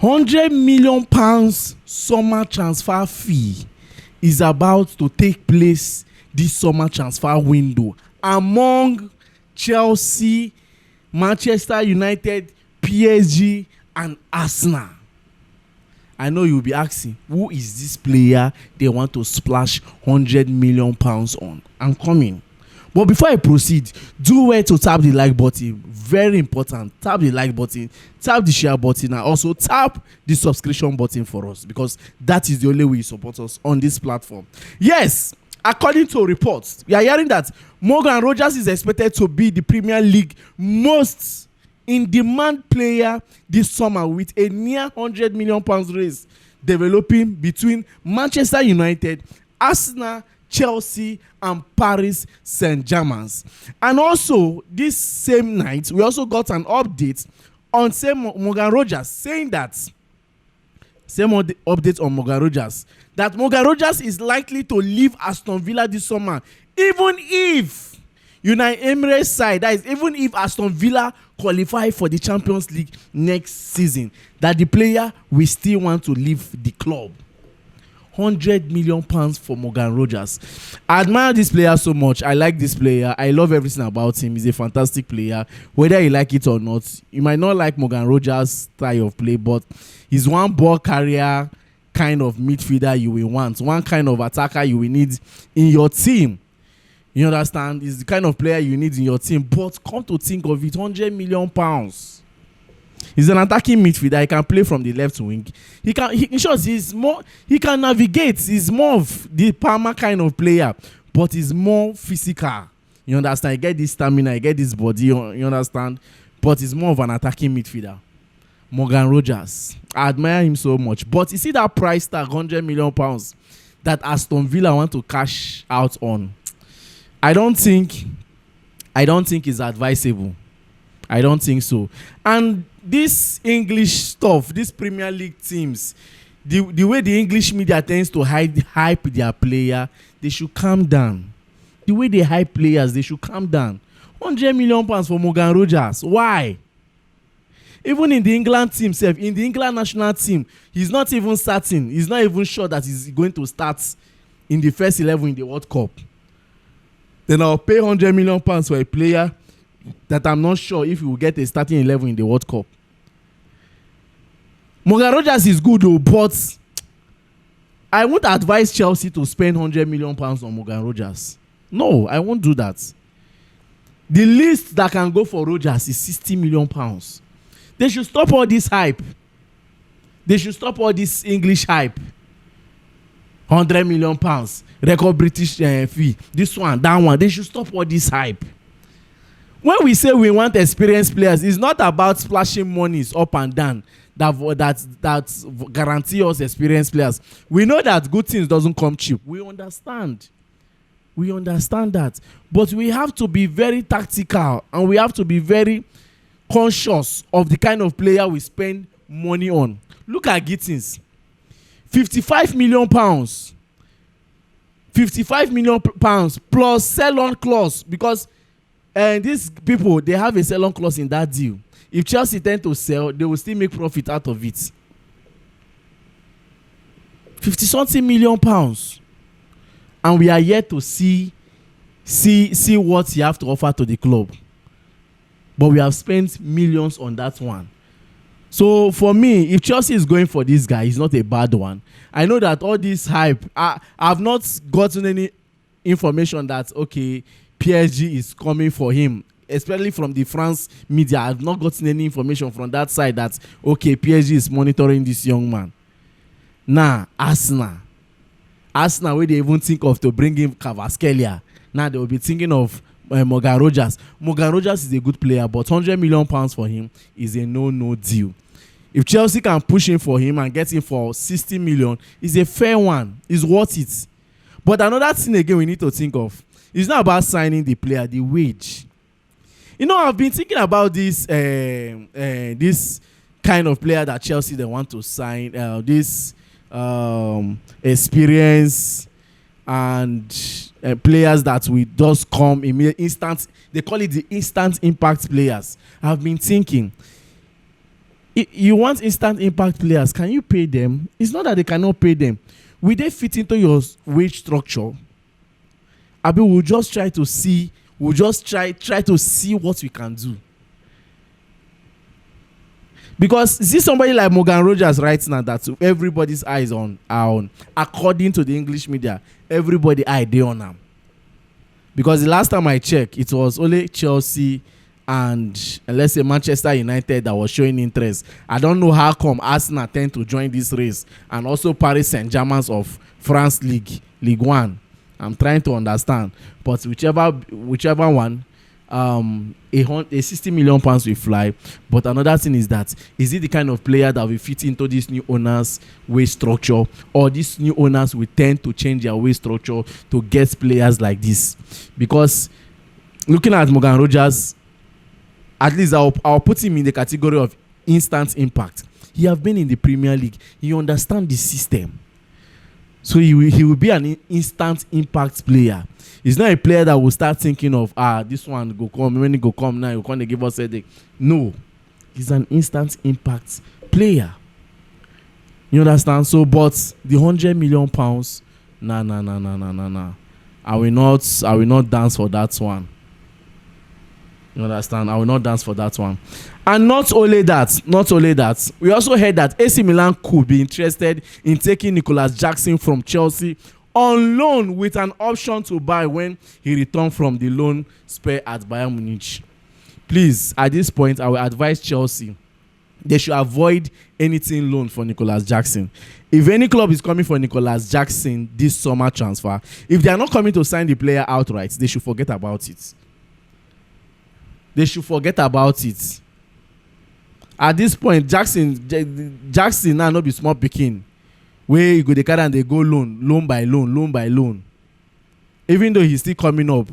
£100 million summer transfer fee is about to take place this summer transfer window among Chelsea, Manchester United, PSG, and Arsenal. I know you'll be asking, who is this player they want to splash £100 million on? I'm coming. But before I proceed, do well to tap the like button. Very important. Tap the like button, tap the share button, and also tap the subscription button for us, because that is the only way you support us on this platform. Yes, according to reports, we are hearing that Morgan Rogers is expected to be the Premier League most in-demand player this summer, with a near £100 million race developing between Manchester United, Arsenal, Chelsea, and Paris Saint-Germain. And also, this same night, we also got an update on Morgan Rogers, saying that that Morgan Rogers is likely to leave Aston Villa this summer, even if Unai Emery's side, that is, even if Aston Villa qualify for the Champions League next season, that the player will still want to leave the club. £100 million for Morgan Rogers. I admire this player so much. I like this player. I love everything about him. He's a fantastic player. Whether you like it or not, you might not like Morgan Rogers' style of play, but he's one ball carrier kind of midfielder you will want, one kind of attacker you will need in your team. You understand? He's the kind of player you need in your team. But come to think of it, £100 million. He's an attacking midfielder. He can play from the left wing. In short, he can navigate. He's more of the Palmer kind of player, but he's more physical. You understand? He get this stamina, he get this body. You understand? But he's more of an attacking midfielder. Morgan Rogers, I admire him so much. But you see that price tag, £100 million, that Aston Villa want to cash out on. I don't think it's advisable. I don't think so. And this English stuff, these Premier League teams, the way the English media tends to hype their player, they should calm down. The way they hype players, they should calm down. £100 million for Morgan Rogers. Why? Even in the England team, in the England national team, he's not even starting. He's not even sure that he's going to start in the first 11 in the World Cup. Then I'll pay £100 million for a player that I'm not sure if he will get a starting 11 in the World Cup. Morgan Rogers is good though, but I won't advise Chelsea to spend £100 million on Morgan Rogers. No, I won't do that. The least that can go for Rogers is £60 million. They should stop all this hype. They should stop all this English hype. £100 million, record British fee, this one, that one. They should stop all this hype. When we say we want experienced players, it's not about splashing monies up and down that guarantee us experienced players. We know that good things doesn't come cheap. We understand that. But we have to be very tactical, and we have to be very conscious of the kind of player we spend money on. Look at Gittins. £55 million. £55 million plus sell-on clause, because these people, they have a sell-on clause in that deal. If Chelsea tend to sell, they will still make profit out of it. £50-something million. And we are yet to see what he have to offer to the club. But we have spent millions on that one. So for me, if Chelsea is going for this guy, he's not a bad one. I know that all this hype, I've not gotten any information that, okay, PSG is coming for him, especially from the France media. I've not gotten any information from that side that, okay, PSG is monitoring this young man. Nah, Arsenal, where they even think of to bring in Kvaratskhelia. Now they will be thinking of Morgan Rogers. Morgan Rogers is a good player, but £100 million for him is a no deal. If Chelsea can push him for him and get him for 60 million, it's a fair one. It's worth it. But another thing again we need to think of, it's not about signing the player, the wage. You know, I've been thinking about this this kind of player that Chelsea they want to sign. This experience and players that will just come in instant. They call it the instant impact players. I've been thinking, You want instant impact players, can you pay them? It's not that they cannot pay them. Will they fit into your wage structure? Abi, we'll just try to see what we can do. Because see somebody like Morgan Rogers right now that everybody's eyes are on, according to the English media, everybody eye dey on him. Because the last time I checked, it was only Chelsea and let's say Manchester United that was showing interest. I don't know how come Arsenal tend to join this race, and also Paris Saint-Germain of France League 1. I'm trying to understand, but whichever one, a 60 million pounds will fly. But another thing is that, is it the kind of player that will fit into this new owners' wage structure, or these new owners will tend to change their wage structure to get players like this? Because looking at Morgan Rogers, at least I'll put him in the category of instant impact. He have been in the Premier League. He understands the system. So he will be an instant impact player. He's not a player that will start thinking of, this one go come, when he go come now, he'll come to give us a headache. No. He's an instant impact player. You understand? So, but the 100 million pounds, nah. I will not dance for that one. You understand? I will not dance for that one. And not only that, we also heard that AC Milan could be interested in taking Nicolas Jackson from Chelsea on loan with an option to buy when he returned from the loan spell at Bayern Munich. Please, at this point, I will advise Chelsea, they should avoid anything loan for Nicolas Jackson. If any club is coming for Nicolas Jackson this summer transfer, if they are not coming to sign the player outright, they should forget about it. At this point, Jackson now not be small pikin. Where you go dey carry and they go loan by loan. Even though he's still coming up,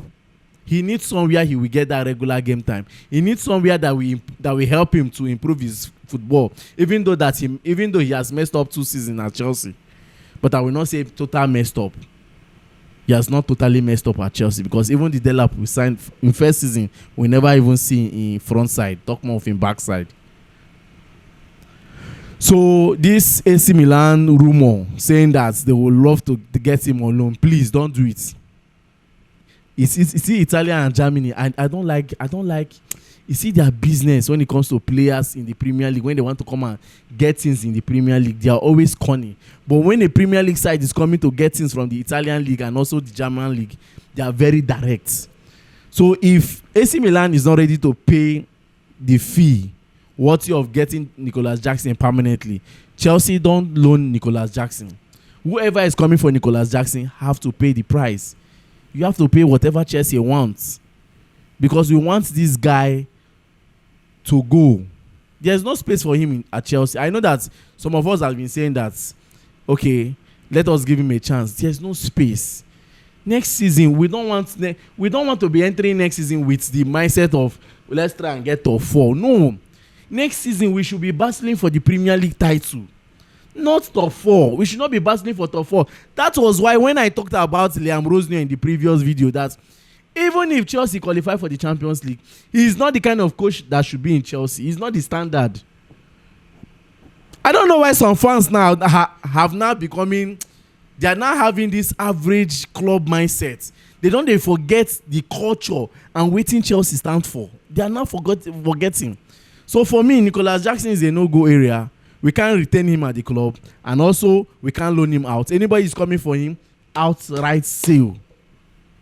he needs somewhere he will get that regular game time. He needs somewhere that will help him to improve his football. Even though he has messed up 2 seasons at Chelsea, but I will not say total messed up. He has not totally messed up at Chelsea, because even the Delap we signed in first season, we never even see in front side. Talk more of in back side. So this AC Milan rumor saying that they would love to get him on loan, please don't do it. It's Italy and Germany, and I don't like. You see their business when it comes to players in the Premier League. When they want to come and get things in the Premier League, they are always corny. But when a Premier League side is coming to get things from the Italian league and also the German league, they are very direct. So if AC Milan is not ready to pay the fee worthy of getting Nicolas Jackson permanently, Chelsea don't loan Nicolas Jackson. Whoever is coming for Nicolas Jackson have to pay the price. You have to pay whatever Chelsea wants, because we want this guy to go. There's no space for him at Chelsea. I know that some of us have been saying that, okay, let us give him a chance. There's no space. Next season, we don't want to be entering next season with the mindset of, let's try and get top 4. No. Next season, we should be battling for the Premier League title, not top 4. We should not be battling for top 4. That was why when I talked about Liam Rosenior in the previous video, that even if Chelsea qualify for the Champions League, he's not the kind of coach that should be in Chelsea. He's not the standard. I don't know why some fans now have now becoming, they are now having this average club mindset. They forget the culture and what Chelsea stands for. They are now forgetting. So for me, Nicolas Jackson is a no-go area. We can't retain him at the club, and also we can't loan him out. Anybody is coming for him, outright sale.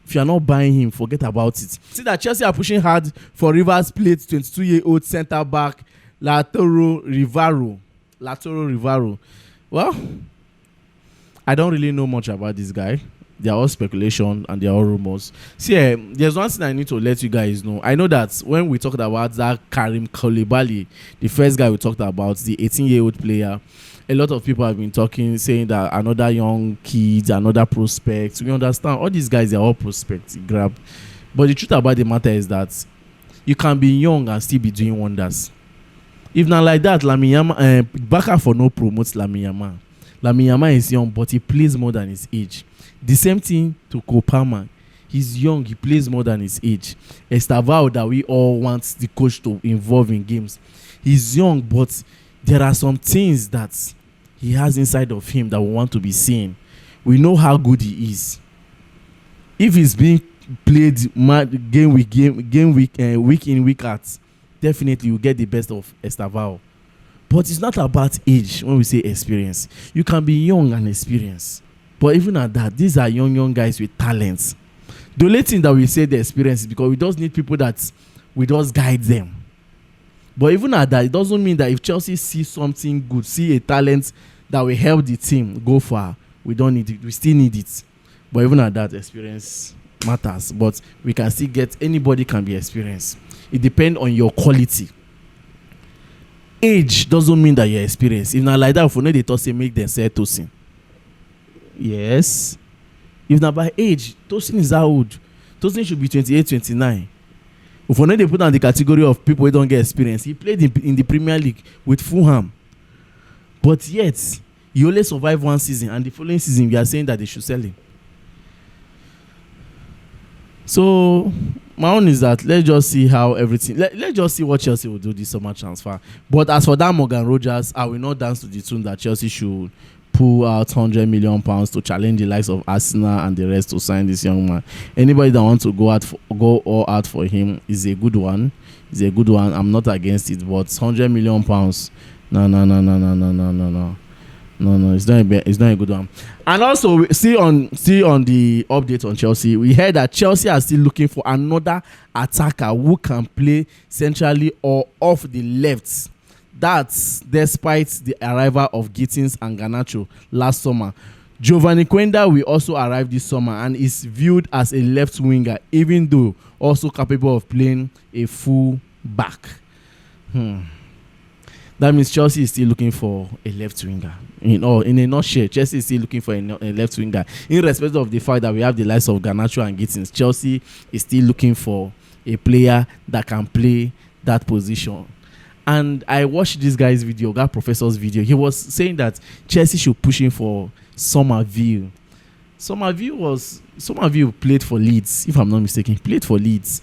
If you are not buying him, forget about it. See that Chelsea are pushing hard for Rivers Plate 22-year-old centre back Lautaro Rivaro. Well, I don't really know much about this guy. They are all speculation and they are all rumors. See, there's one thing I need to let you guys know. I know that when we talked about that Karim Koulibaly, the first guy we talked about, the 18-year-old player, a lot of people have been talking, saying that another young kid, another prospect. We understand all these guys, they are all prospects. Grab. But the truth about the matter is that you can be young and still be doing wonders. If not like that, Lamine Yamal, Baka for no promotes Lamine Yamal. Lamine Yamal is young, but he plays more than his age. The same thing to Kopama. He's young, he plays more than his age. Estavao that we all want the coach to involve in games. He's young, but there are some things that he has inside of him that we want to be seeing. We know how good he is. If he's being played game week in, week out, definitely you get the best of Estavao. But it's not about age when we say experience. You can be young and experienced. But even at that, these are young guys with talents. The only thing that we say the experience is because we just need people that we just guide them. But even at that, it doesn't mean that if Chelsea see something good, see a talent that will help the team go far, we don't need it. We still need it. But even at that, experience matters. But we can still get, anybody can be experienced. It depends on your quality. Age doesn't mean that you're experienced. If not like that, if we know they talk, say make them say Tosin. Yes. If not by age, Tosin is how old? Tosin should be 28, 29. If we know they put on the category of people who don't get experience, he played in the Premier League with Fulham. But yet, he only survived one season, and the following season, we are saying that they should sell him. So, my own is that let's just see how everything. Let's just see what Chelsea will do this summer transfer. But as for that Morgan Rogers, I will not dance to the tune that Chelsea should pull out £100 million to challenge the likes of Arsenal and the rest to sign this young man. Anybody that wants to go all out for him is a good one. Is a good one. I'm not against it, but £100 million. No, it's not a good one. And also, see on the update on Chelsea, we heard that Chelsea are still looking for another attacker who can play centrally or off the left. That's despite the arrival of Gittins and Garnacho last summer. Giovanni Quenda will also arrive this summer and is viewed as a left winger, even though also capable of playing a full back. That means Chelsea is still looking for a left winger. In a nutshell, Chelsea is still looking for a left winger. In respect of the fact that we have the likes of Garnacho and Gittins, Chelsea is still looking for a player that can play that position. And I watched this guy's video, that professor's video. He was saying that Chelsea should push him for Somerville. Somerville played for Leeds, if I'm not mistaken. He played for Leeds.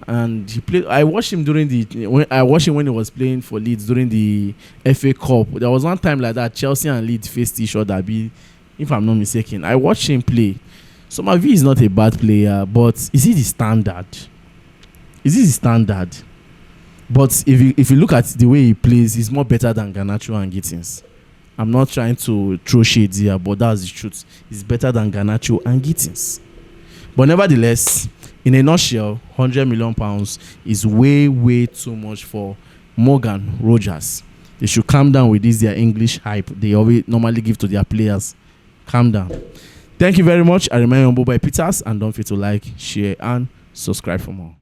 And he played. I watched him when he was playing for Leeds during the FA Cup. There was one time like that Chelsea and Leeds faced each other. If I'm not mistaken, I watched him play. Somerville is not a bad player, but is he the standard? But if you look at the way he plays, he's more better than Garnacho and Gittins. I'm not trying to throw shades here, but that's the truth. He's better than Garnacho and Gittins. But nevertheless, in a nutshell, £100 million is way too much for Morgan Rogers. They should calm down with this their English hype they always normally give to their players. Calm down. Thank you very much. I remain Humble by Peters, and don't forget to like, share, and subscribe for more.